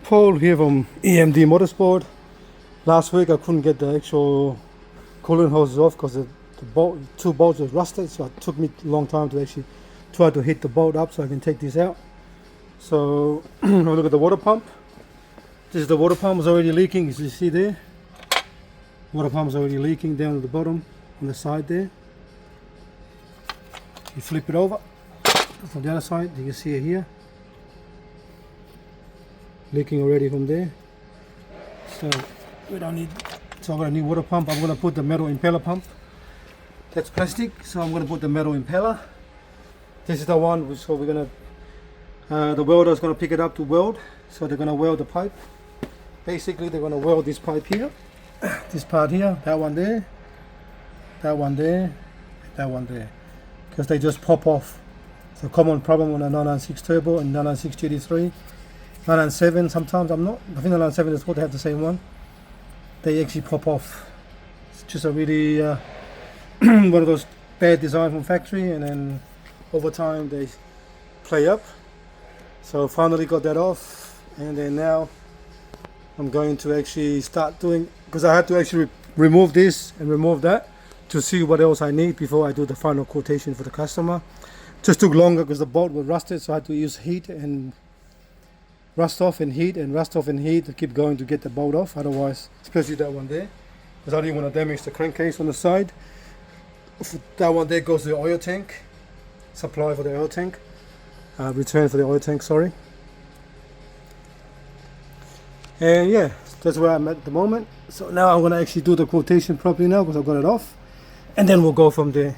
Paul here from EMD Motorsport. Last week I couldn't get the actual coolant hoses off because the two bolts were rusted, so it took me a long time to actually try to hit the bolt up so I can take this out. So look at the water pump. This is the water pump, is already leaking, as you see there. Water pump is already leaking down at the bottom on the side there. You flip it over from the other side, you can see it here. Leaking already from there. So we don't need, so I'm going to need water pump. I'm going to put the metal impeller pump. That's plastic, so I'm going to put the metal impeller. This is the one, so we're going to, the welder is going to pick it up to weld. So they're going to weld the pipe. Basically they're going to weld this pipe here, this part here, that one there, that one there, that one there, because they just pop off. It's a common problem on a 996 turbo and 996 GT3. 997 sometimes, I think the 997 is what they have the same one. They actually pop off. It's just a really one of those bad design from factory, and then over time they play up. So finally got that off, and then now I'm going to actually start doing, because I had to actually remove this and remove that to see what else I need before I do the final quotation for the customer. Just took longer because the bolt was rusted, so I had to use heat and rust off and heat and rust off and heat to keep going to get the bolt off. Otherwise, especially that one there, because I didn't want to damage the crankcase on the side. That one there goes to the oil tank, supply for the oil tank, return for the oil tank, sorry. And yeah, that's where I'm at the moment. So now I'm going to actually do the quotation properly now because I've got it off, and then we'll go from there.